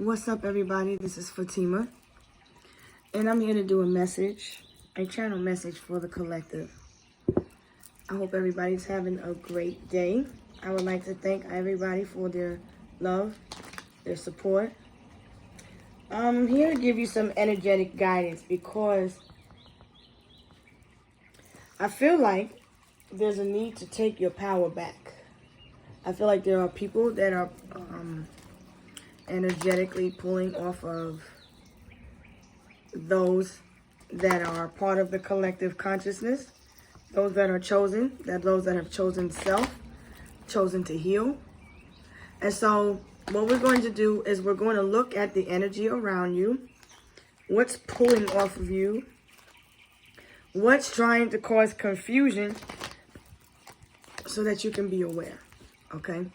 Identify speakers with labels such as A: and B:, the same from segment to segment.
A: What's up, everybody? This is Fatima, and I'm here to do a channel message for the collective. I hope everybody's having a great day. I would like to thank everybody for their love, their support. I'm here to give you some energetic guidance because I feel like there's a need to take your power back. I feel like there are people that are energetically pulling off of those that are part of the collective consciousness, those that are chosen, those that have chosen self, chosen to heal. And so what we're going to do is we're going to look at the energy around you, what's pulling off of you, what's trying to cause confusion, so that you can be aware, okay?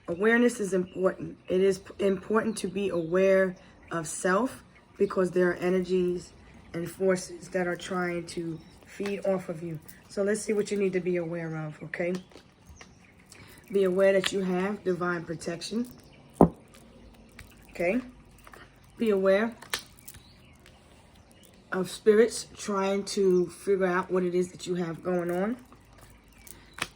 A: Awareness is important. It is important to be aware of self because there are energies and forces that are trying to feed off of you. So let's see what you need to be aware of, okay? Be aware that you have divine protection, okay? Be aware of spirits trying to figure out what it is that you have going on.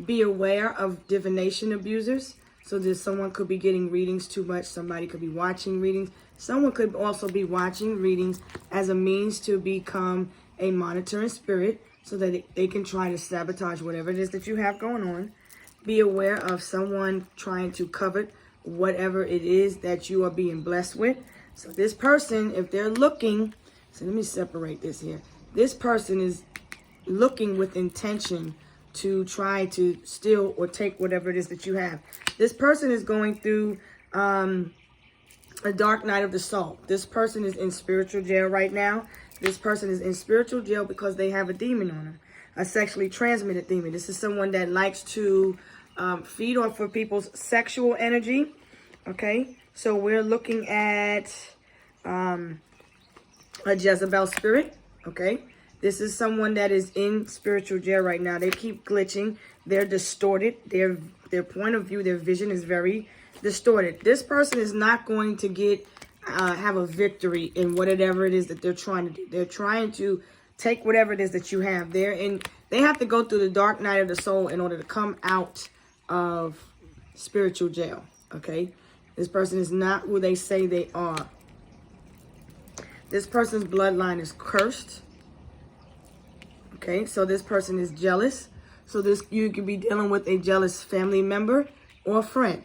A: Be aware of divination abusers. So there's someone could be getting readings too much. Somebody could be watching readings. Someone could also be watching readings as a means to become a monitoring spirit so that they can try to sabotage whatever it is that you have going on. Be aware of someone trying to covet whatever it is that you are being blessed with. So this person, if they're looking, so let me separate this here. This person is looking with intention to try to steal or take whatever it is that you have. This person is going through a dark night of the soul. This person is in spiritual jail right now. This person is in spiritual jail because they have a demon on them, a sexually transmitted demon. This is someone that likes to feed off of people's sexual energy, okay? So we're looking at a Jezebel spirit, okay? This is someone that is in spiritual jail right now. They keep glitching. They're distorted. Their point of view, their vision is very distorted. This person is not going to have a victory in whatever it is that they're trying to do. They're trying to take whatever it is that you have. They have to go through the dark night of the soul in order to come out of spiritual jail, okay? This person is not who they say they are. This person's bloodline is cursed. Okay, so this person is jealous. So you could be dealing with a jealous family member or friend.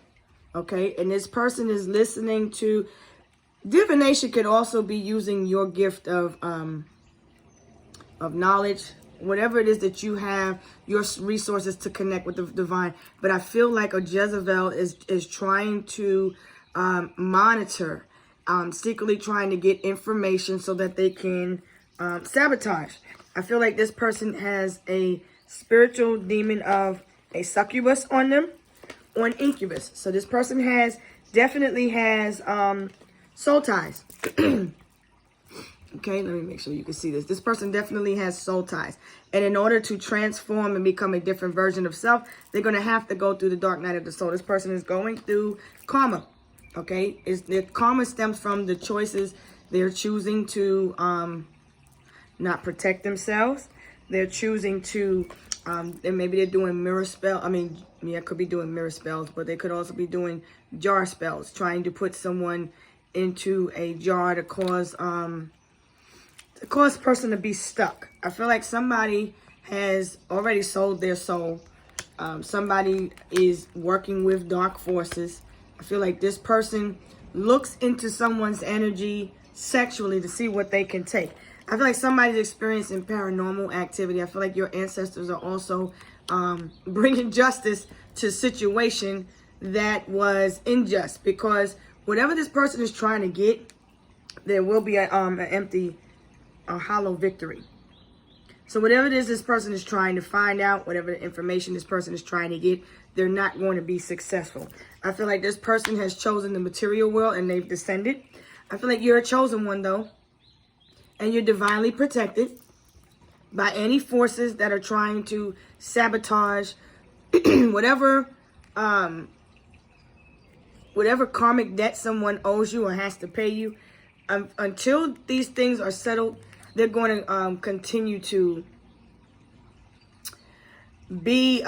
A: Okay, and this person is listening to divination. Could also be using your gift of knowledge, whatever it is that you have, your resources to connect with the divine. But I feel like a Jezebel is trying to monitor, secretly trying to get information so that they can sabotage. I feel like this person has a spiritual demon of a succubus on them or an incubus. So this person definitely has soul ties. Okay, let me make sure you can see this. This person definitely has soul ties. And in order to transform and become a different version of self, they're going to have to go through the dark night of the soul. This person is going through karma. Okay, their karma stems from the choices they're choosing to not protect themselves. They're choosing to, and maybe they're doing mirror spell. I mean, yeah, could be doing mirror spells, but they could also be doing jar spells, trying to put someone into a jar to cause person to be stuck. I feel like somebody has already sold their soul. Somebody is working with dark forces. I feel like this person looks into someone's energy sexually to see what they can take. I feel like somebody's experiencing paranormal activity. I feel like your ancestors are also bringing justice to a situation that was unjust, because whatever this person is trying to get, there will be a hollow victory. So whatever it is this person is trying to find out, whatever the information this person is trying to get, they're not going to be successful. I feel like this person has chosen the material world and they've descended. I feel like you're a chosen one, though. And you're divinely protected by any forces that are trying to sabotage whatever whatever karmic debt someone owes you or has to pay you, until these things are settled, they're going to continue to be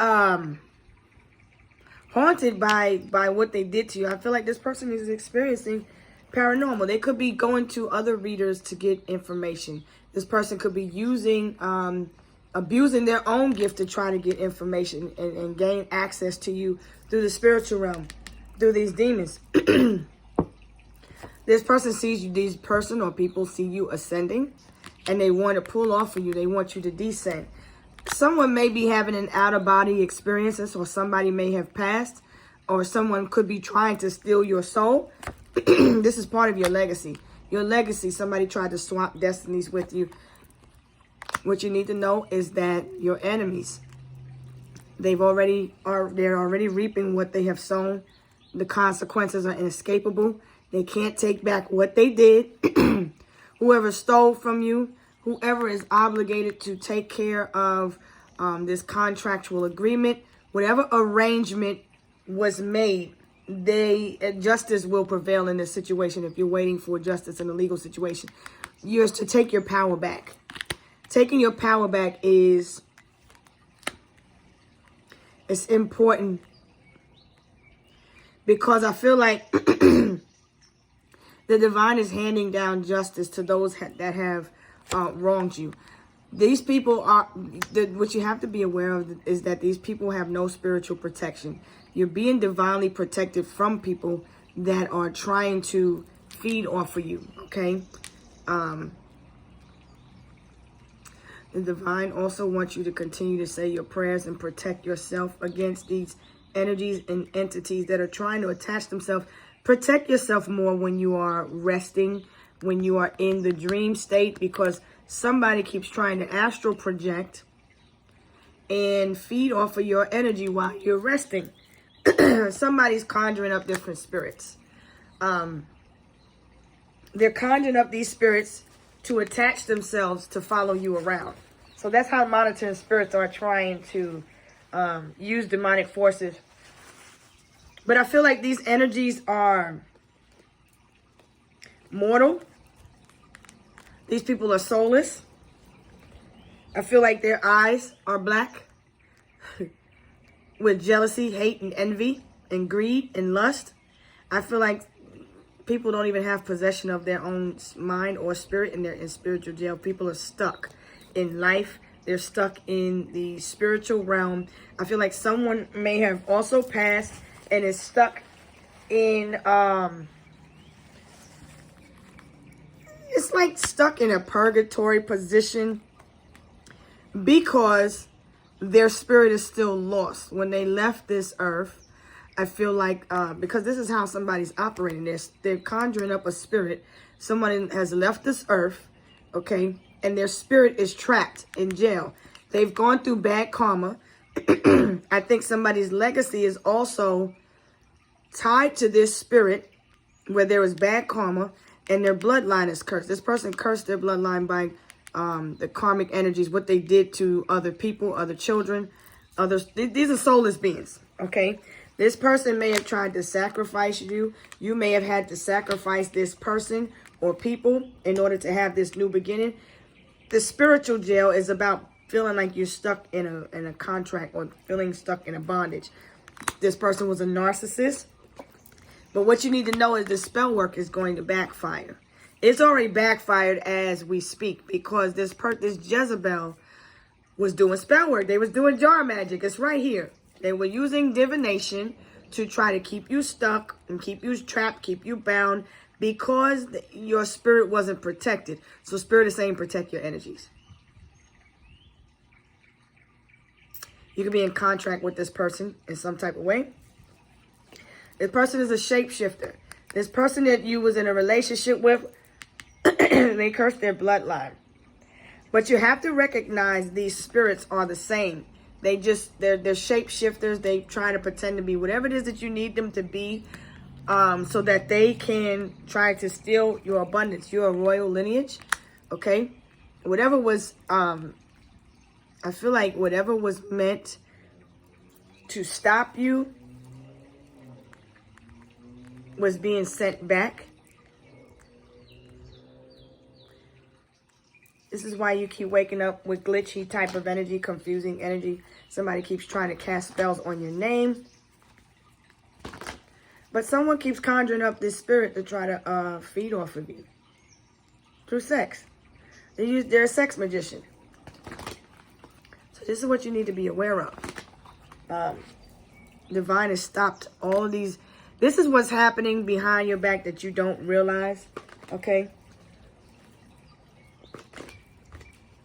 A: haunted by what they did to you. I feel like this person is experiencing paranormal. They could be going to other readers to get information. This person could be using abusing their own gift to try to get information and gain access to you through the spiritual realm, through these demons. This person sees you, these person or people see you ascending, and they want to pull off of you. They want you to descend. Someone may be having an out-of-body experiences, or somebody may have passed, or someone could be trying to steal your soul. This is part of your legacy. Your legacy, somebody tried to swap destinies with you. What you need to know is that your enemies, they're already reaping what they have sown. The consequences are inescapable. They can't take back what they did. Whoever stole from you, whoever is obligated to take care of this contractual agreement, whatever arrangement was made, justice will prevail in this situation. If you're waiting for justice in a legal situation, you're to take your power back. Taking your power back it's important, because I feel like the divine is handing down justice to those that have wronged you. These people are, what you have to be aware of is that these people have no spiritual protection. You're being divinely protected from people that are trying to feed off of you, okay? The divine also wants you to continue to say your prayers and protect yourself against these energies and entities that are trying to attach themselves. Protect yourself more when you are resting, when you are in the dream state, because somebody keeps trying to astral project and feed off of your energy while you're resting. Somebody's conjuring up different spirits. They're conjuring up these spirits to attach themselves to follow you around. So that's how monitoring spirits are trying to use demonic forces. But I feel like these energies are mortal. These people are soulless. I feel like their eyes are black with jealousy, hate, and envy, and greed, and lust. I feel like people don't even have possession of their own mind or spirit, and they're in spiritual jail. People are stuck in life. They're stuck in the spiritual realm. I feel like someone may have also passed and is stuck in, it's like stuck in a purgatory position, because their spirit is still lost. When they left this earth, I feel like, because this is how somebody's operating this, they're conjuring up a spirit. Someone has left this earth, okay, and their spirit is trapped in jail. They've gone through bad karma. I think somebody's legacy is also tied to this spirit, where there is bad karma, and their bloodline is cursed. This person cursed their bloodline by the karmic energies, what they did to other people, other children, others. These are soulless beings, okay? This person may have tried to sacrifice you. You may have had to sacrifice this person or people in order to have this new beginning. The spiritual jail is about feeling like you're stuck in a contract, or feeling stuck in a bondage. This person was a narcissist. But what you need to know is the spell work is going to backfire. It's already backfired as we speak, because this Jezebel was doing spell work. They was doing jar magic. It's right here. They were using divination to try to keep you stuck and keep you trapped, keep you bound, because your spirit wasn't protected. So spirit is saying protect your energies. You could be in contract with this person in some type of way. This person is a shapeshifter. This person that you was in a relationship with, they cursed their bloodline. But you have to recognize these spirits are the same. They're shapeshifters. They try to pretend to be whatever it is that you need them to be, so that they can try to steal your abundance. You're a royal lineage, okay? Whatever was, I feel like whatever was meant to stop you, was being sent back. This is why you keep waking up with glitchy type of energy, confusing energy. Somebody keeps trying to cast spells on your name. But someone keeps conjuring up this spirit to try to feed off of you. Through sex. They're a sex magician. So this is what you need to be aware of. Divine has stopped all of these. This is what's happening behind your back that you don't realize. Okay?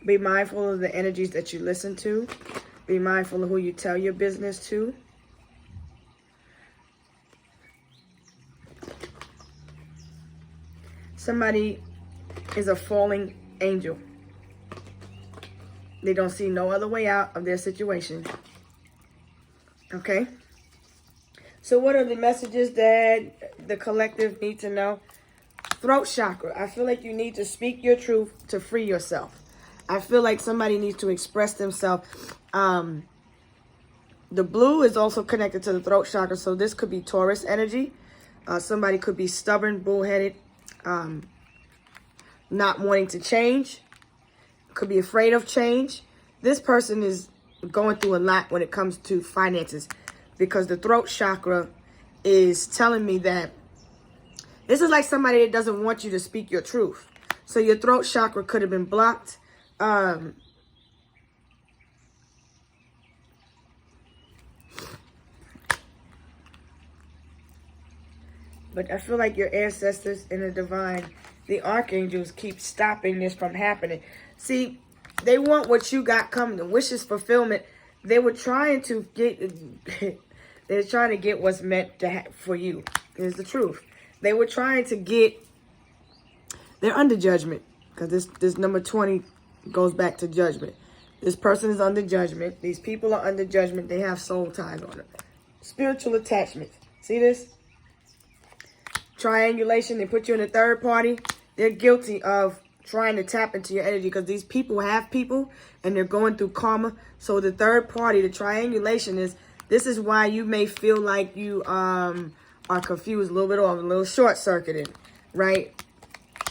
A: Be mindful of the energies that you listen to. Be mindful of who you tell your business to. Somebody is a falling angel. They don't see no other way out of their situation. Okay? So what are the messages that the collective need to know? Throat chakra. I feel like you need to speak your truth to free yourself. I feel like somebody needs to express themselves. The blue is also connected to the throat chakra. So this could be Taurus energy. Somebody could be stubborn, bullheaded, not wanting to change. Could be afraid of change. This person is going through a lot when it comes to finances, because the throat chakra is telling me that this is like somebody that doesn't want you to speak your truth. So your throat chakra could have been blocked. But I feel like your ancestors and the divine, the archangels, keep stopping this from happening. See, they want what you got coming, the wishes fulfillment. They were trying to get, they're trying to get what's meant to for you. Is the truth. They were trying to get, they're under judgment, because this number 20 goes back to judgment. This person is under judgment. These people are under judgment. They have soul ties on them. Spiritual attachment. See this? Triangulation. They put you in a third party. They're guilty of trying to tap into your energy, because these people have people and they're going through karma. So the third party, the triangulation, this is why you may feel like you are confused, a little bit off, a little short-circuited, right?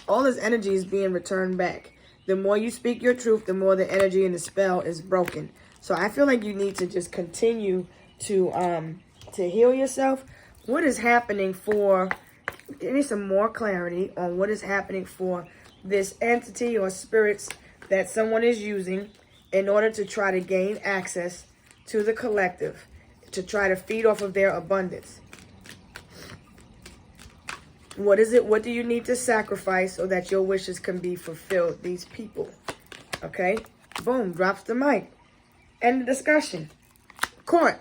A: All this energy is being returned back. The more you speak your truth, the more the energy and the spell is broken. So I feel like you need to just continue to heal yourself. What is happening for, I need some more clarity on what is happening for this entity or spirits that someone is using in order to try to gain access to the collective, to try to feed off of their abundance. What is it? What do you need to sacrifice so that your wishes can be fulfilled? These people. Okay? Boom. Drops the mic. End the discussion. Court.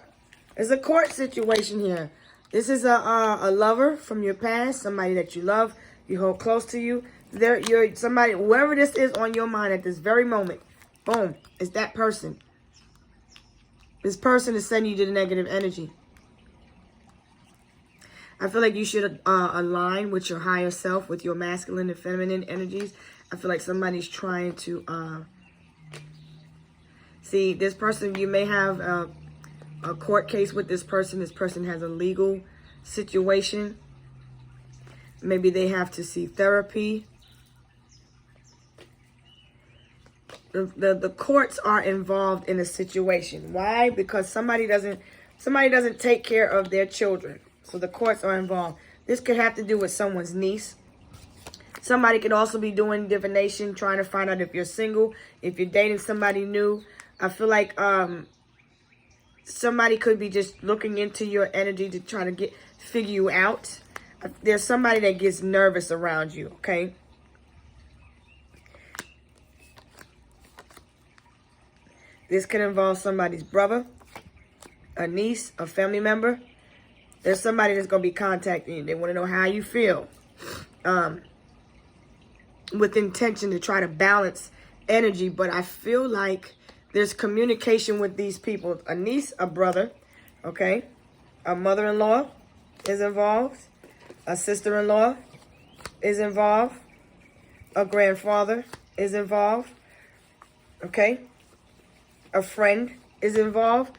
A: There's a court situation here. This is a lover from your past. Somebody that you love. You hold close to you. You're somebody, whoever this is on your mind at this very moment. Boom. It's that person. This person is sending you to the negative energy. I feel like you should align with your higher self, with your masculine and feminine energies. I feel like somebody's trying to see this person. You may have a court case with this person. This person has a legal situation. Maybe they have to see therapy. The courts are involved in a situation. Why? Because somebody doesn't take care of their children. So the courts are involved. This could have to do with someone's niece. Somebody could also be doing divination, trying to find out if you're single, if you're dating somebody new. I feel like somebody could be just looking into your energy to try to figure you out. There's somebody that gets nervous around you, okay? This could involve somebody's brother, a niece, a family member. There's somebody that's going to be contacting you. They want to know how you feel. With intention to try to balance energy. But I feel like there's communication with these people. A niece, a brother, okay? A mother-in-law is involved. A sister-in-law is involved. A grandfather is involved. Okay? A friend is involved.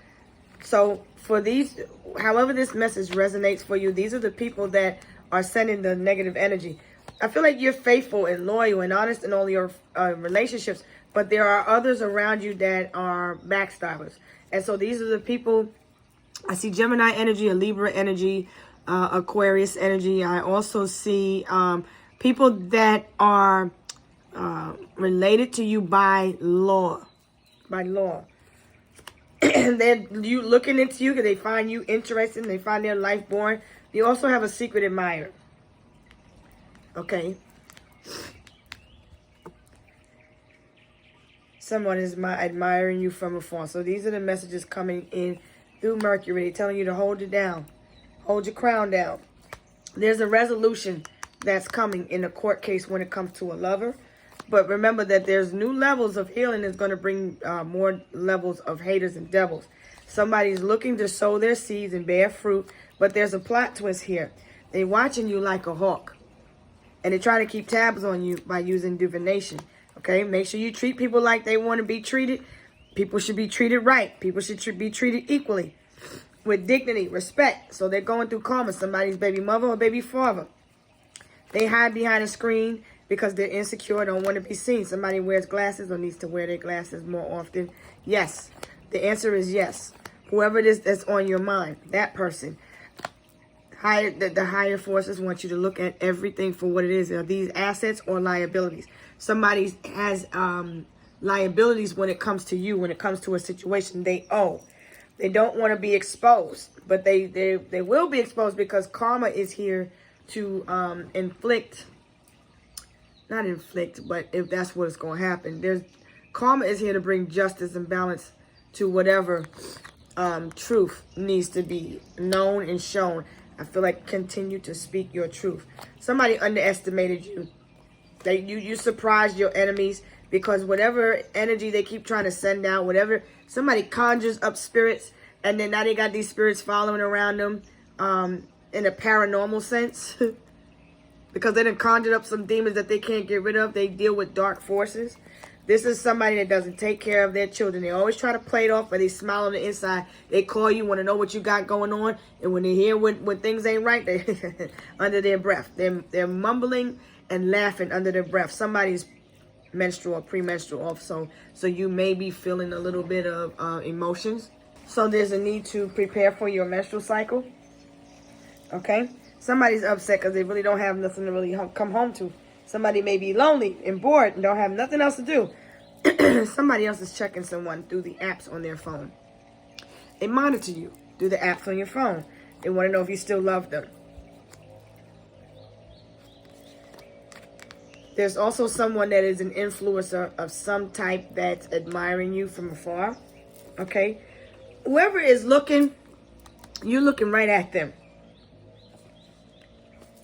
A: So for these, however this message resonates for you, these are the people that are sending the negative energy. I feel like you're faithful and loyal and honest in all your relationships, but there are others around you that are backstabbers. And so these are the people. I see Gemini energy, a Libra energy, Aquarius energy. I also see people that are related to you by law. By law. And then you looking into you because they find you interesting. They find their life boring. You also have a secret admirer. Okay. Someone is admiring you from afar. So these are the messages coming in through Mercury. They're telling you to hold it down. Hold your crown down. There's a resolution that's coming in a court case when it comes to a lover. But remember that there's new levels of healing that's going to bring more levels of haters and devils. Somebody's looking to sow their seeds and bear fruit. But there's a plot twist here. They're watching you like a hawk. And they're trying to keep tabs on you by using divination. Okay, make sure you treat people like they want to be treated. People should be treated right. People should be treated equally. With dignity, respect. So they're going through karma. Somebody's baby mother or baby father. They hide behind a screen because they're insecure, don't want to be seen. Somebody wears glasses or needs to wear their glasses more often. Yes. The answer is yes. Whoever it is that's on your mind, that person. The higher forces want you to look at everything for what it is. Are these assets or liabilities? Somebody has liabilities when it comes to you, when it comes to a situation they owe. They don't want to be exposed, but they will be exposed because karma is here to not inflict, but if that's what is going to happen. Karma is here to bring justice and balance to whatever truth needs to be known and shown. I feel like continue to speak your truth. Somebody underestimated you. You surprised your enemies because whatever energy they keep trying to send out, whatever, somebody conjures up spirits and then now they got these spirits following around them in a paranormal sense because they done conjured up some demons that they can't get rid of. They deal with dark forces. This is somebody that doesn't take care of their children. They always try to play it off, but they smile on the inside. They call you, want to know what you got going on. And when they hear when things ain't right, they under their breath. They're mumbling and laughing under their breath. Somebody's menstrual or premenstrual also. So you may be feeling a little bit of emotions. So there's a need to prepare for your menstrual cycle. Okay? Somebody's upset because they really don't have nothing to really come home to. Somebody may be lonely and bored and don't have nothing else to do. Somebody else is checking someone through the apps on their phone. They monitor you through the apps on your phone. They want to know if you still love them. There's also someone that is an influencer of some type that's admiring you from afar. Okay? Whoever is looking, you're looking right at them.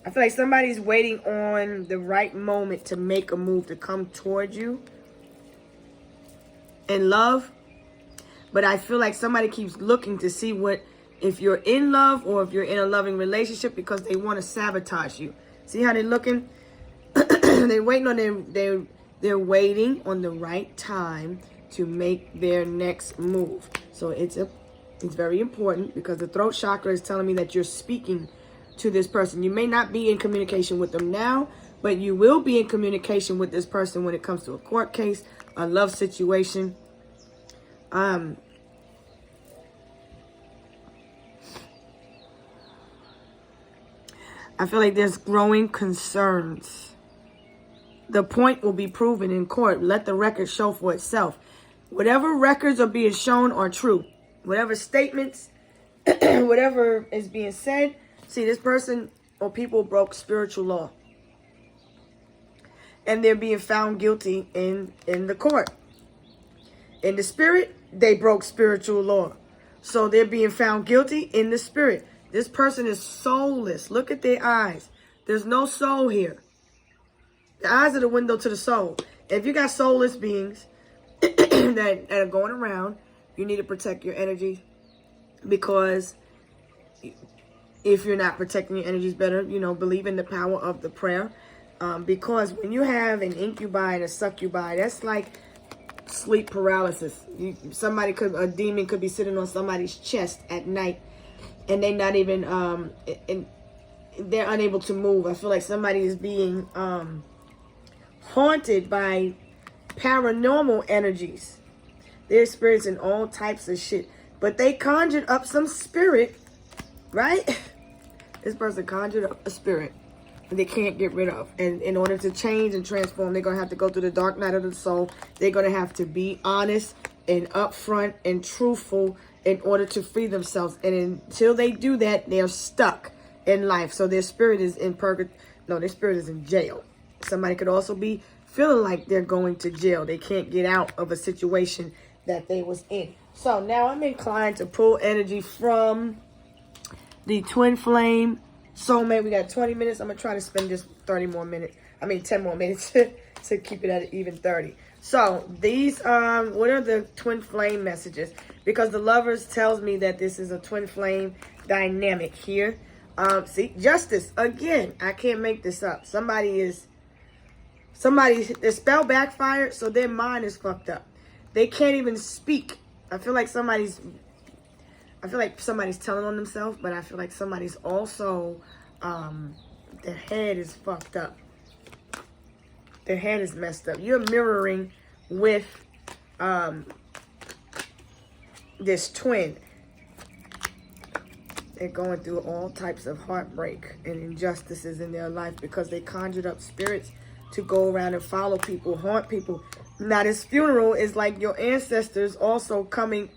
A: I feel like somebody's waiting on the right moment to make a move to come towards you in love. But I feel like somebody keeps looking to see if you're in love or if you're in a loving relationship because they want to sabotage you. See how they're looking? They're waiting on they're waiting on the right time to make their next move. So it's very important because the throat chakra is telling me that you're speaking to this person. You may not be in communication with them now, but you will be in communication with this person when it comes to a court case, a love situation. I feel like there's growing concerns. The point will be proven in court. Let the record show for itself. Whatever records are being shown are true. Whatever statements, whatever is being said. See, this person or people broke spiritual law. And they're being found guilty in the court. In the spirit, they broke spiritual law. So they're being found guilty in the spirit. This person is soulless. Look at their eyes. There's no soul here. The eyes are the window to the soul. If you got soulless beings that are going around, you need to protect your energy because if you're not protecting your energies better, believe in the power of the prayer. Because when you have an incubi and a succubi, that's like sleep paralysis. A demon could be sitting on somebody's chest at night and they not even they're unable to move. I feel like somebody is being haunted by paranormal energies. They're experiencing all types of shit. But they conjured up some spirit, right? This person conjured up a spirit that they can't get rid of. And in order to change and transform, they're going to have to go through the dark night of the soul. They're going to have to be honest and upfront and truthful in order to free themselves. And until they do that, they're stuck in life. So their spirit is in their spirit is in jail. Somebody could also be feeling like they're going to jail. They can't get out of a situation that they was in. So now I'm inclined to pull energy from the twin flame soulmate. We got 20 minutes. I'm going to try to spend just 10 more minutes to keep it at an even 30. So these, what are the twin flame messages? Because the lovers tells me that this is a twin flame dynamic here. See, justice. Again, I can't make this up. Their spell backfired, so their mind is fucked up. They can't even speak. I feel like somebody's telling on themselves, but I feel like somebody's also, their head is fucked up. Their head is messed up. You're mirroring with this twin. They're going through all types of heartbreak and injustices in their life because they conjured up spirits to go around and follow people, haunt people. Now, this funeral is like your ancestors also coming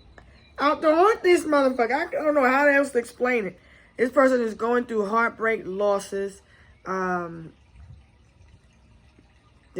A: out to haunt this motherfucker. I don't know how else to explain it. This person is going through heartbreak, losses. They're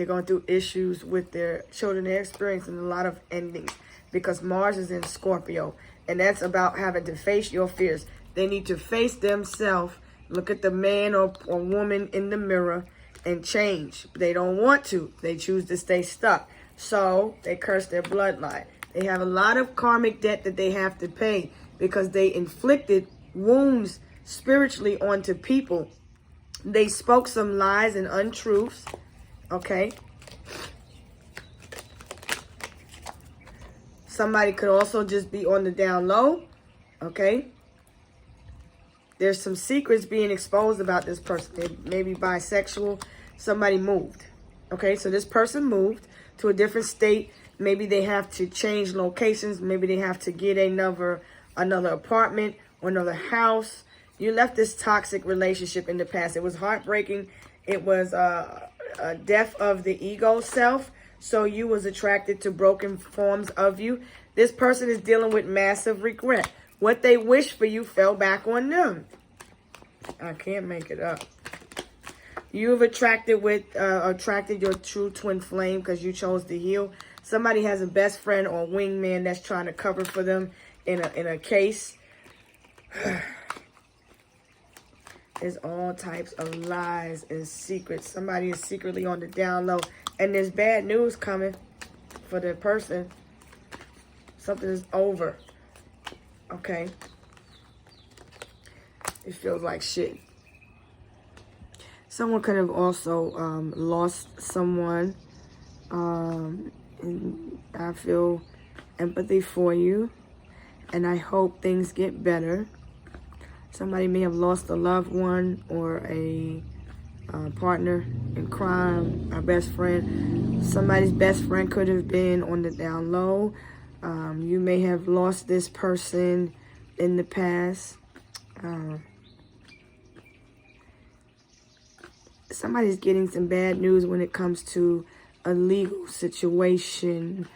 A: going through issues with their children. They're experiencing a lot of endings because Mars is in Scorpio. And that's about having to face your fears. They need to face themselves, look at the man or woman in the mirror, and change. They don't want to. They choose to stay stuck. So they curse their bloodline. They have a lot of karmic debt that they have to pay because they inflicted wounds spiritually onto people. They spoke some lies and untruths. Okay. Somebody could also just be on the down low. Okay. There's some secrets being exposed about this person. They may be bisexual. Somebody moved. Okay, so this person moved to a different state. Maybe they have to change locations. Maybe they have to get another apartment or another house. You left this toxic relationship in the past. It was heartbreaking. It was a death of the ego self. So you was attracted to broken forms of you. This person is dealing with massive regret. What they wished for you fell back on them. I can't make it up. You've attracted your true twin flame because you chose to heal. Somebody has a best friend or wingman that's trying to cover for them in a case. There's all types of lies and secrets. Somebody is secretly on the down low. And there's bad news coming for the person. Something is over. Okay. It feels like shit. Someone could have also lost someone. And I feel empathy for you. And I hope things get better. Somebody may have lost a loved one or a partner in crime, a best friend. Somebody's best friend could have been on the down low. You may have lost this person in the past. Somebody's getting some bad news when it comes to a legal situation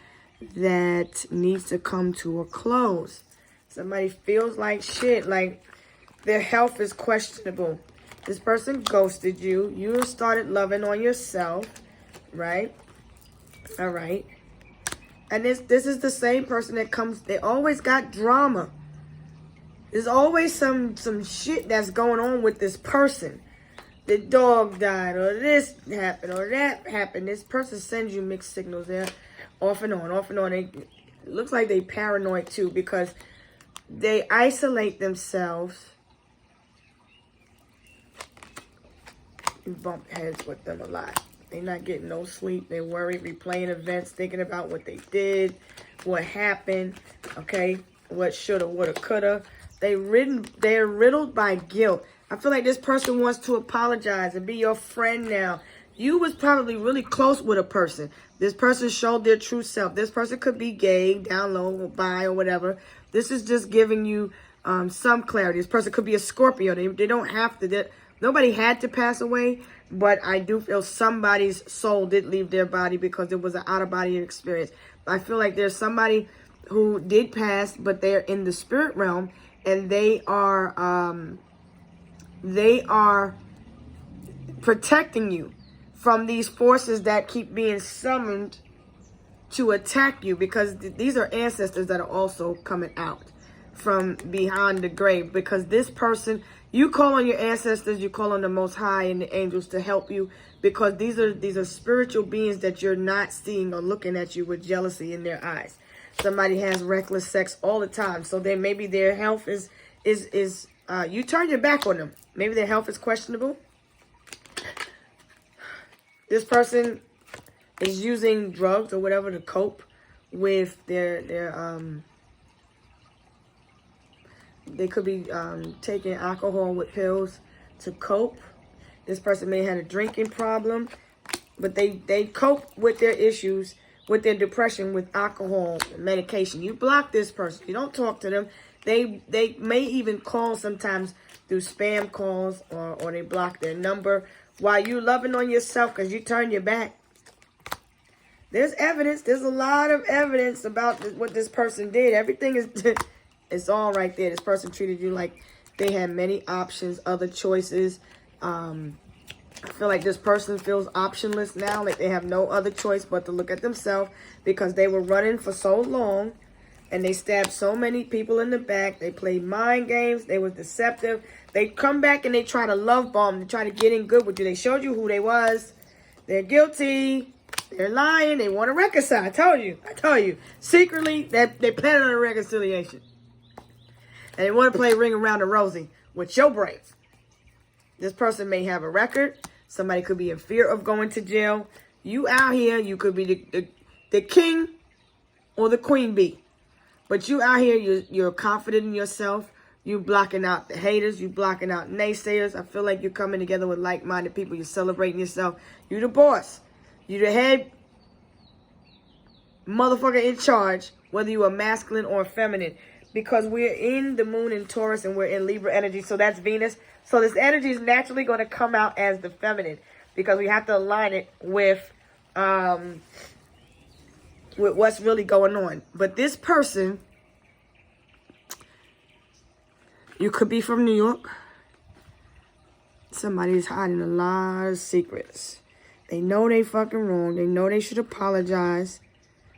A: that needs to come to a close. Somebody feels like shit, like their health is questionable. This person ghosted you. You started loving on yourself, right? All right. And this is the same person that comes, they always got drama. There's always some shit that's going on with this person. The dog died, or this happened, or that happened. This person sends you mixed signals there, off and on, off and on. It looks like they paranoid too because they isolate themselves. You bump heads with them a lot. They're not getting no sleep. They worry, replaying events, thinking about what they did, what happened, okay, what shoulda, woulda, coulda. They're riddled by guilt. I feel like this person wants to apologize and be your friend now. You was probably really close with a person. This person showed their true self. This person could be gay, down low, or bi, or whatever. This is just giving you some clarity. This person could be a Scorpio. They don't have to. Nobody had to pass away, but I do feel somebody's soul did leave their body because it was an out-of-body experience. I feel like there's somebody who did pass, but they're in the spirit realm, and they are protecting you from these forces that keep being summoned to attack you, because these are ancestors that are also coming out from behind the grave. Because this person, you call on your ancestors, you call on the Most High and the angels to help you, because these are spiritual beings that you're not seeing or looking at you with jealousy in their eyes. Somebody has reckless sex all the time, so then maybe their health is you turn your back on them. Maybe their health is questionable. This person is using drugs or whatever to cope with their they could be taking alcohol with pills to cope. This person may have a drinking problem, but they cope with their issues, with their depression, with alcohol and medication. You block this person. You don't talk to them. They may even call sometimes through spam calls, or they block their number while you loving on yourself because you turn your back. There's evidence. There's a lot of evidence about what this person did. Everything is it's all right there. This person treated you like they had many options, other choices. I feel like this person feels optionless now, like they have no other choice but to look at themselves, because they were running for so long and they stabbed so many people in the back. They played mind games. They were deceptive. They come back and they try to love bomb. They try to get in good with you. They showed you who they was. They're guilty. They're lying. They want to reconcile. I told you. Secretly, they plan on a reconciliation. And they want to play Ring Around the Rosie with your brains. This person may have a record. Somebody could be in fear of going to jail. You out here, you could be the king or the queen bee. But you out here, you're confident in yourself. You blocking out the haters. You blocking out naysayers. I feel like you're coming together with like-minded people. You're celebrating yourself. You the boss. You the head motherfucker in charge, whether you are masculine or feminine. Because we're in the moon in Taurus and we're in Libra energy. So that's Venus. So this energy is naturally going to come out as the feminine, because we have to align it with what's really going on. But this person, you could be from New York. Somebody's hiding a lot of secrets. They know they fucking wrong. They know they should apologize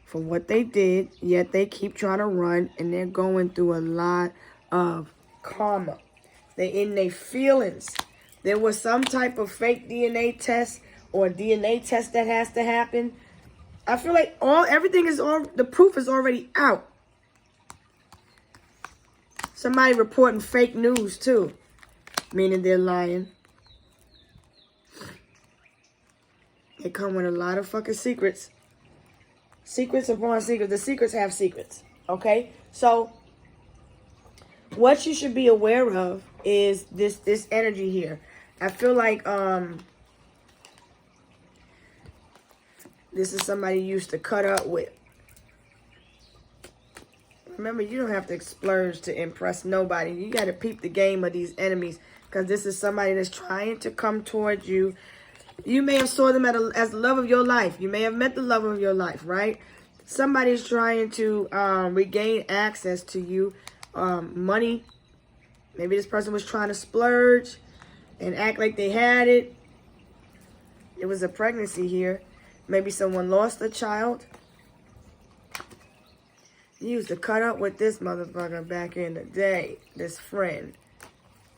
A: for what they did, yet they keep trying to run, and they're going through a lot of karma. They're in their feelings. There was some type of fake DNA test or DNA test that has to happen. I feel like the proof is already out. Somebody reporting fake news too, meaning they're lying. They come with a lot of fucking secrets. Secrets upon secrets. The secrets have secrets. Okay? So what you should be aware of is this energy here. I feel like this is somebody you used to cut up with. Remember, you don't have to splurge to impress nobody. You got to peep the game of these enemies, because this is somebody that's trying to come towards you. You may have saw them as the love of your life. You may have met the love of your life, right? Somebody's trying to regain access to you. Money. Maybe this person was trying to splurge and act like they had it. It was a pregnancy here. Maybe someone lost a child. You used to cut up with this motherfucker back in the day, this friend.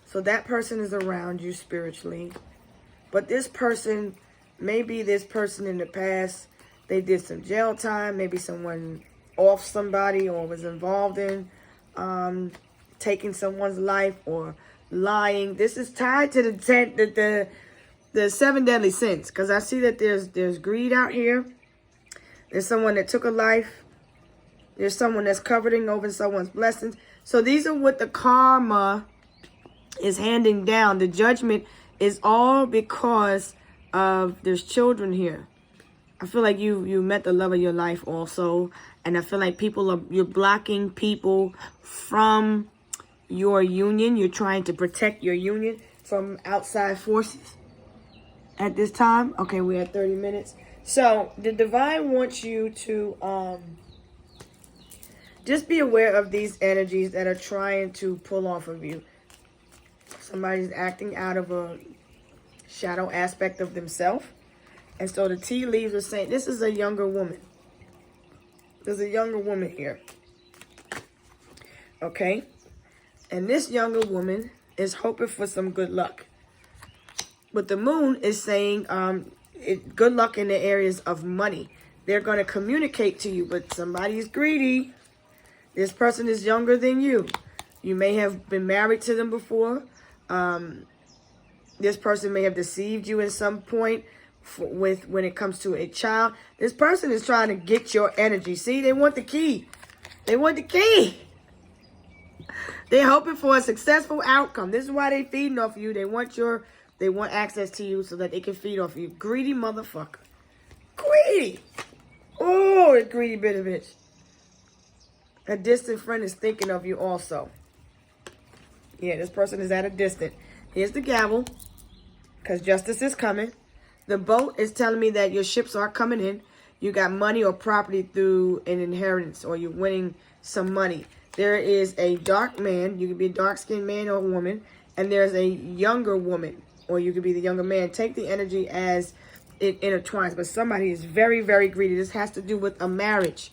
A: So that person is around you spiritually. But this person, maybe this person in the past, they did some jail time. Maybe someone off somebody or was involved in taking someone's life or lying. This is tied to the 7 deadly sins, because I see that there's greed out here. There's someone that took a life. There's someone that's coveting over someone's blessings. So these are what the karma is handing down. The judgment is all because of there's children here. I feel like you met the love of your life also. And I feel like you're blocking people from your union. You're trying to protect your union from outside forces at this time. Okay, we're at 30 minutes. So the divine wants you to just be aware of these energies that are trying to pull off of you. Somebody's acting out of a shadow aspect of themselves. And so the tea leaves are saying, this is a younger woman. There's a younger woman here. Okay? And this younger woman is hoping for some good luck. But the moon is saying good luck in the areas of money. They're going to communicate to you, but somebody's greedy. This person is younger than you. You may have been married to them before. This person may have deceived you at some point when it comes to a child. This person is trying to get your energy. See, they want the key. They want the key. They're hoping for a successful outcome. This is why they feeding off you. They want access to you so that they can feed off you. Greedy motherfucker. Greedy. Oh, a greedy bit of bitch. A distant friend is thinking of you also. Yeah, this person is at a distance. Here's the gavel, because justice is coming. The boat is telling me that your ships are coming in. You got money or property through an inheritance, or you're winning some money. There is a dark man. You could be a dark-skinned man or woman. And there's a younger woman, or you could be the younger man. Take the energy as it intertwines. But somebody is very, very greedy. This has to do with a marriage.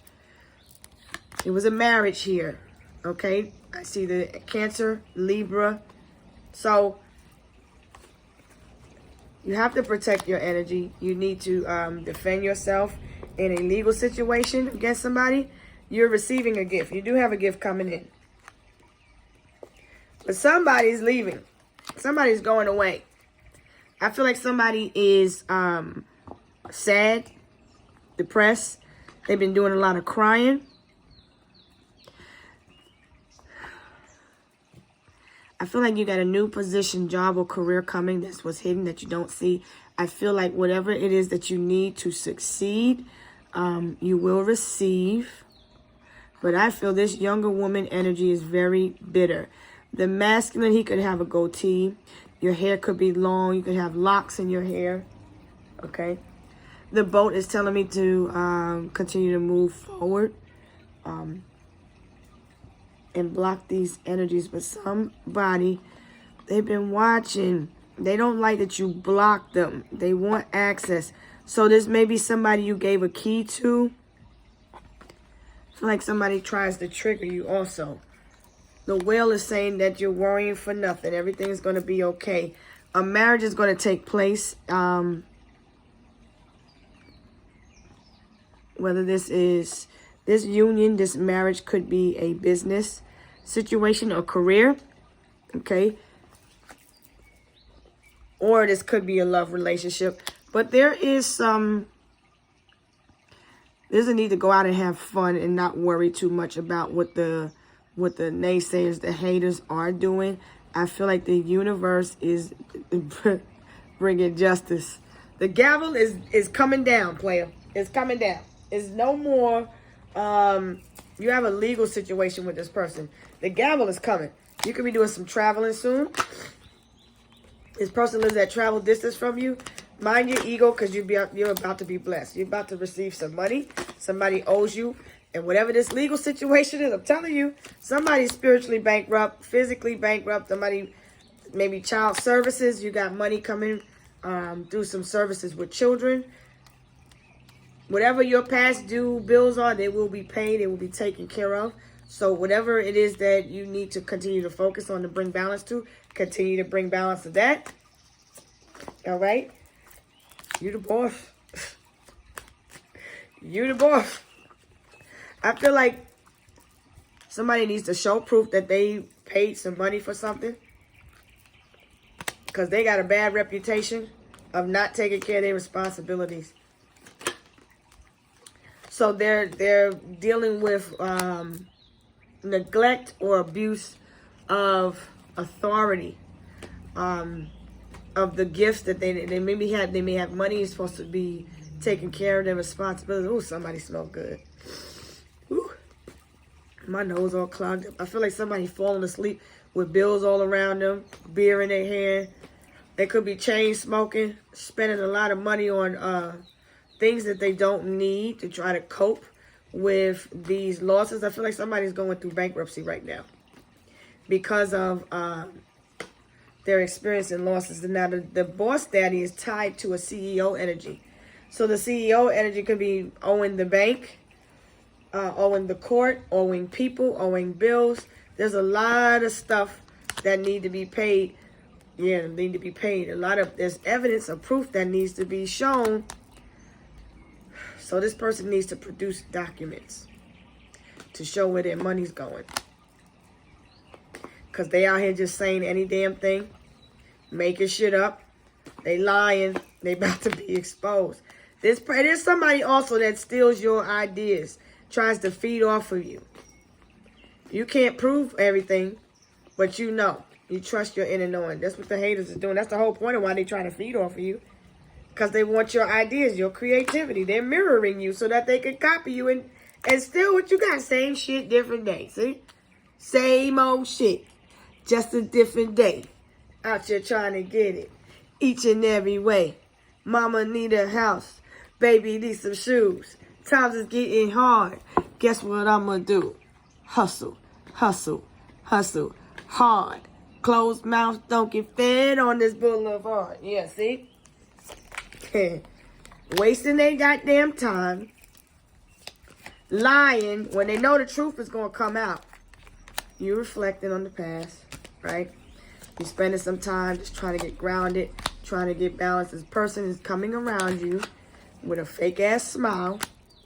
A: It was a marriage here. Okay? I see the Cancer, Libra. So you have to protect your energy. You need to defend yourself in a legal situation against somebody. You're receiving a gift. You do have a gift coming in. But somebody's leaving. Somebody's going away. I feel like somebody is sad, depressed. They've been doing a lot of crying. I feel like you got a new position, job, or career coming. That's what's hidden that you don't see. I feel like whatever it is that you need to succeed, you will receive. But I feel this younger woman energy is very bitter. The masculine, he could have a goatee. Your hair could be long. You could have locks in your hair. Okay. The boat is telling me to continue to move forward. And block these energies. But somebody, they've been watching. They don't like that you block them. They want access. So this may be somebody you gave a key to. I feel like somebody tries to trigger you also. The whale is saying that you're worrying for nothing. Everything is going to be okay. A marriage is going to take place. Whether this union, this marriage could be a business situation or career. Okay. Or this could be a love relationship. But there is there's a need to go out and have fun and not worry too much about what the naysayers, the haters are doing. I feel like the universe is bringing justice. The gavel is coming down, player. It's coming down. It's no more. You have a legal situation with this person. The gavel is coming. You could be doing some traveling soon. This person lives at travel distance from you. Mind your ego, because you're about to be blessed. You're about to receive some money. Somebody owes you. And whatever this legal situation is, I'm telling you, somebody's spiritually bankrupt, physically bankrupt. Somebody, maybe child services. You got money coming through some services with children. Whatever your past due bills are, they will be paid. They will be taken care of. So whatever it is that you need to continue to focus on to bring balance to, continue to bring balance to that. All right? You the boss. You the boss. I feel like somebody needs to show proof that they paid some money for something. Because they got a bad reputation of not taking care of their responsibilities. So they're dealing with neglect or abuse of authority. of the gifts that they maybe had. They may have money is supposed to be taking care of their responsibilities. Oh, somebody smell good. Ooh, my nose all clogged up. I feel like somebody falling asleep with bills all around them, beer in their hand. They could be chain smoking, spending a lot of money on things that they don't need to try to cope with these losses. I feel like somebody's going through bankruptcy right now because of they're experiencing losses. And now the boss daddy is tied to a CEO energy. So the CEO energy could be owing the bank, owing the court, owing people, owing bills. There's a lot of stuff that need to be paid. Yeah, need to be paid. There's evidence of proof that needs to be shown. So this person needs to produce documents to show where their money's going. Because they out here just saying any damn thing, making shit up. They lying. They about to be exposed. There's somebody also that steals your ideas, tries to feed off of you. You can't prove everything, but you know. You trust your inner knowing. That's what the haters are doing. That's the whole point of why they're trying to feed off of you. Because they want your ideas, your creativity. They're mirroring you so that they can copy you and steal what you got. Same shit, different day. See? Same old shit. Just a different day. Out here trying to get it. Each and every way. Mama need a house. Baby need some shoes. Times is getting hard. Guess what I'm going to do? Hustle. Hustle. Hustle. Hard. Closed mouth don't get fed on this boulevard. Yeah, see? Wasting their goddamn time. Lying when they know the truth is going to come out. You reflecting on the past, right? You spending some time just trying to get grounded, trying to get balanced. This person is coming around you with a fake-ass smile.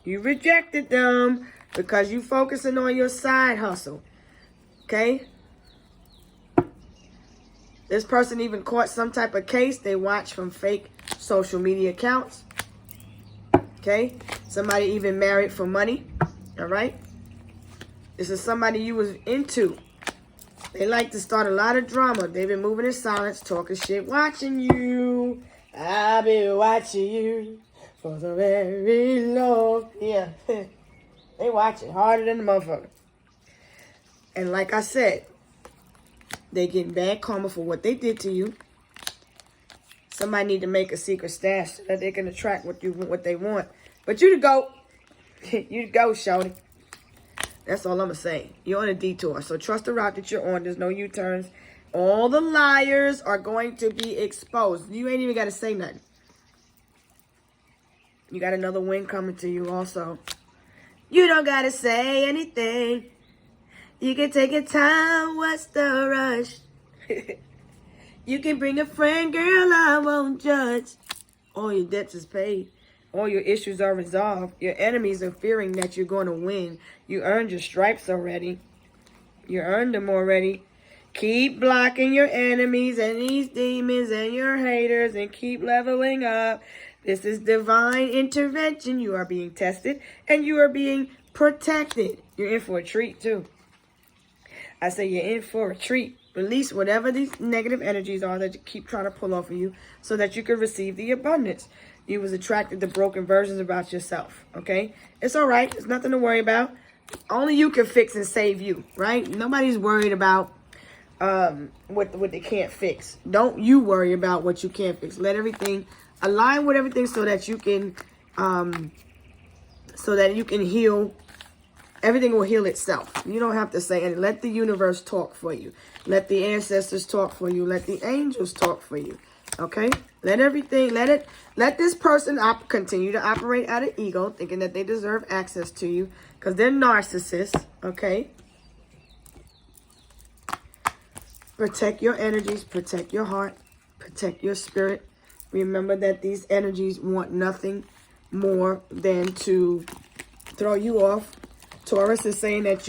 A: You rejected them because you focusing on your side hustle. Okay? This person even caught some type of case they watch from fake social media accounts. Okay? Somebody even married for money. All right? This is somebody you was into. They like to start a lot of drama. They've been moving in silence, talking shit, watching you. I've been watching you for so very long. Yeah. They watching harder than the motherfucker. And like I said, they getting bad karma for what they did to you. Somebody need to make a secret stash so that they can attract what they want. But you the GOAT. You the GOAT, shorty. That's all I'm going to say. You're on a detour. So trust the route that you're on. There's no U-turns. All the liars are going to be exposed. You ain't even got to say nothing. You got another win coming to you also. You don't got to say anything. You can take your time, what's the rush? You can bring a friend, girl, I won't judge. All your debts is paid. All your issues are resolved. Your enemies are fearing that you're going to win. You earned your stripes already. You earned them already. Keep blocking your enemies and these demons and your haters and keep leveling up. This is divine intervention. You are being tested and you are being protected. You're in for a treat too. I say you're in for a treat. Release whatever these negative energies are that you keep trying to pull off of you so that you can receive the abundance. You was attracted to broken versions about yourself, okay? It's all right. There's nothing to worry about. Only you can fix and save you, right? Nobody's worried about what they can't fix. Don't you worry about what you can't fix. Let everything align with everything so that you can heal. Everything will heal itself. You don't have to say anything. Let the universe talk for you. Let the ancestors talk for you. Let the angels talk for you. Okay? Let this person continue to operate out of ego, thinking that they deserve access to you, because they're narcissists. Okay? Protect your energies. Protect your heart. Protect your spirit. Remember that these energies want nothing more than to throw you off. Taurus is saying that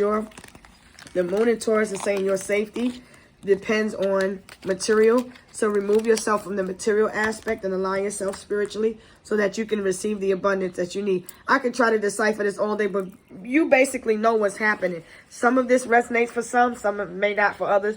A: the moon in Taurus is saying your safety depends on material. So remove yourself from the material aspect and align yourself spiritually so that you can receive the abundance that you need. I can try to decipher this all day, but you basically know what's happening. Some of this resonates for some it may not for others.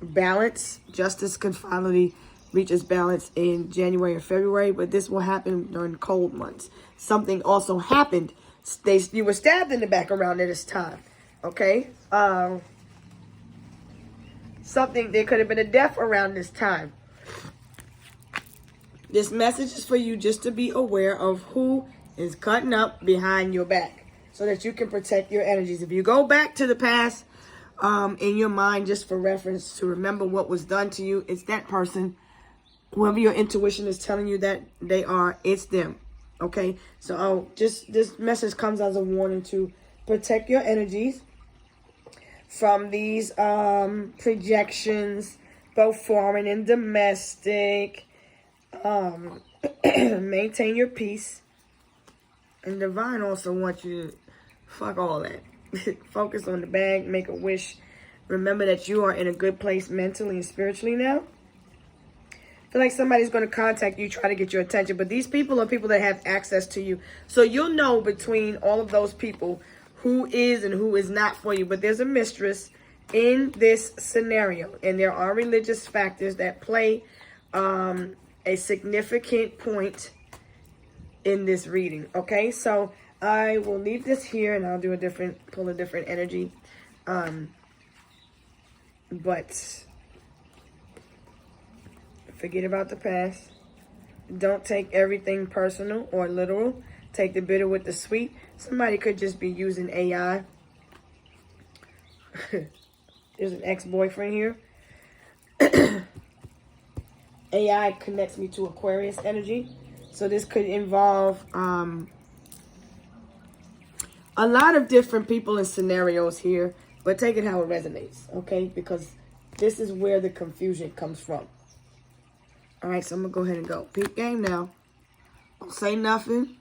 A: balance. Justice could finally reach its balance in January or February, but this will happen during cold months. Something also happened. You were stabbed in the back around at this time. Okay? There could have been a death around this time. This message is for you just to be aware of who is cutting up behind your back so that you can protect your energies. If you go back to the past in your mind, just for reference, to remember what was done to you, it's that person. Whoever your intuition is telling you that they are, it's them. Okay? So just this message comes as a warning to protect your energies from these projections, both foreign and domestic. Maintain your peace. And divine also wants you to fuck all that. Focus on the bag, make a wish. Remember that you are in a good place mentally and spiritually now. I feel like somebody's going to contact you, try to get your attention. But these people are people that have access to you. So you'll know between all of those people who is and who is not for you. But there's a mistress in this scenario. And there are religious factors that play a significant point in this reading. Okay, so I will leave this here and I'll do pull a different energy. But forget about the past. Don't take everything personal or literal. Take the bitter with the sweet. Somebody could just be using AI. There's an ex-boyfriend here. AI connects me to Aquarius energy. So this could involve a lot of different people and scenarios here. But take it how it resonates, okay? Because this is where the confusion comes from. All right, so I'm going to go ahead and go. Peep game now. Don't say nothing.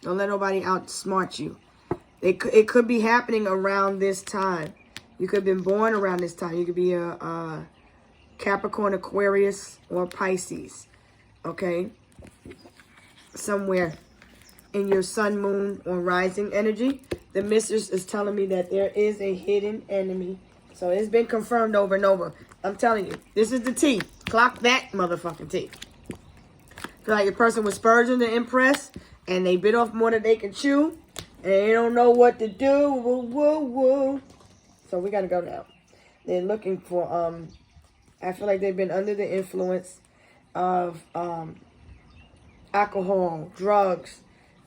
A: Don't let nobody outsmart you. It could be happening around this time. You could have been born around this time. You could be a Capricorn, Aquarius, or Pisces. Okay? Somewhere in your sun, moon, or rising energy. The mistress is telling me that there is a hidden enemy. So it's been confirmed over and over. I'm telling you, this is the tea. Clock that motherfucking tea. Feel like the person was spurging the Empress, and they bit off more than they can chew, and they don't know what to do. Woo, woo, woo. So we gotta go now. They're looking for, I feel like they've been under the influence of alcohol, drugs.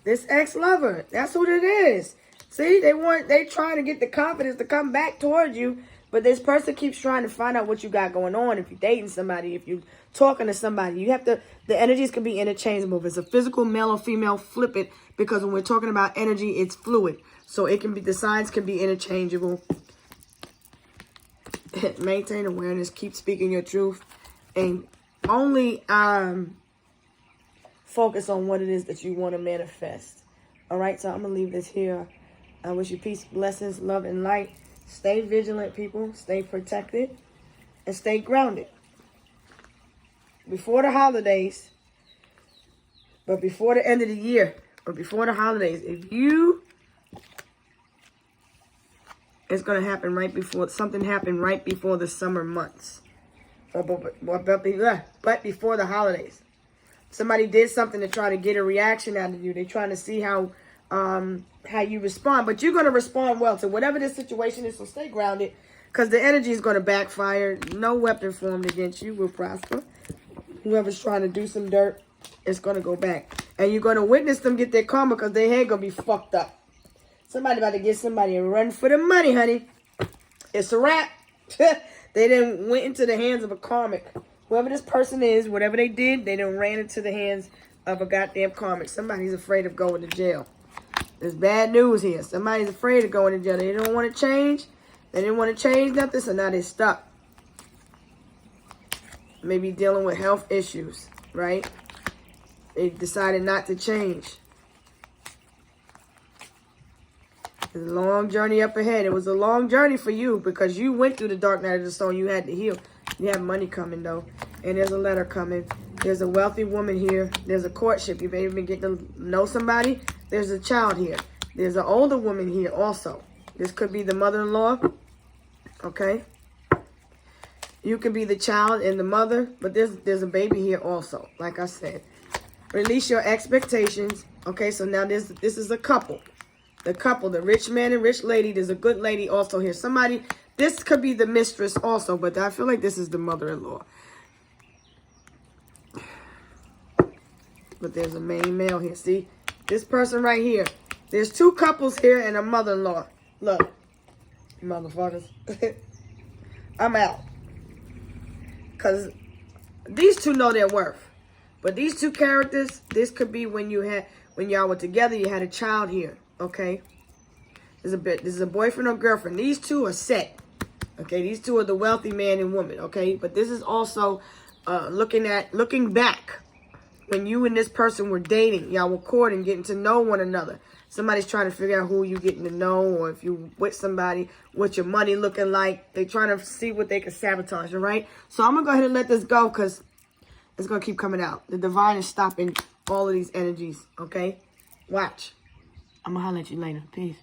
A: This ex-lover, that's what it is. See, they trying to get the confidence to come back towards you, but this person keeps trying to find out what you got going on. If you're dating somebody, if you're talking to somebody, you have to, the energies can be interchangeable. If it's a physical, male or female, flip it, because when we're talking about energy, it's fluid. So it can be, the signs can be interchangeable. Maintain awareness, keep speaking your truth, and only focus on what it is that you want to manifest. All right, so I'm going to leave this here. I wish you peace, blessings, love, and light. Stay vigilant, people. Stay protected. And stay grounded. Before the holidays, but before the end of the year, or before the holidays, it's going to happen right before, something happened right before the summer months. But before the holidays. Somebody did something to try to get a reaction out of you. They're trying to see how you respond. But you're going to respond well to whatever this situation is. So stay grounded, because the energy is going to backfire. No weapon formed against you will prosper. Whoever's trying to do some dirt, it's going to go back. And you're going to witness them get their karma, because their head going to be fucked up. Somebody about to get somebody a run for the money, honey. It's a wrap. They done went into the hands of a karmic. Whoever this person is, whatever they did, they done ran into the hands of a goddamn karmic. Somebody's afraid of going to jail. There's bad news here. Somebody's afraid of going to jail. They don't want to change. They didn't want to change nothing, so now they're stuck. Maybe dealing with health issues, right? They decided not to change. There's a long journey up ahead. It was a long journey for you, because you went through the dark night of the soul. You had to heal. You have money coming, though. And there's a letter coming. There's a wealthy woman here. There's a courtship. You've maybe been getting to know somebody. There's a child here. There's an older woman here also. This could be the mother-in-law. Okay? You could be the child and the mother, but there's a baby here also. Like I said, release your expectations. Okay, so now this is a couple. The couple, the rich man and rich lady. There's a good lady also here. Somebody, this could be the mistress also, but I feel like this is the mother-in-law. But there's a main male here. See, this person right here. There's two couples here and a mother-in-law. Look, motherfuckers. I'm out. Because these two know their worth. But these two characters, this could be when y'all were together, you had a child here. Okay? This is a boyfriend or girlfriend. These two are set. Okay? These two are the wealthy man and woman. Okay? But this is also looking back. When you and this person were dating, y'all were courting, getting to know one another. Somebody's trying to figure out who you getting to know, or if you with somebody, what your money looking like. They're trying to see what they can sabotage, all right? So I'm going to go ahead and let this go because it's going to keep coming out. The divine is stopping all of these energies, okay? Watch. I'm going to holler at you later. Peace.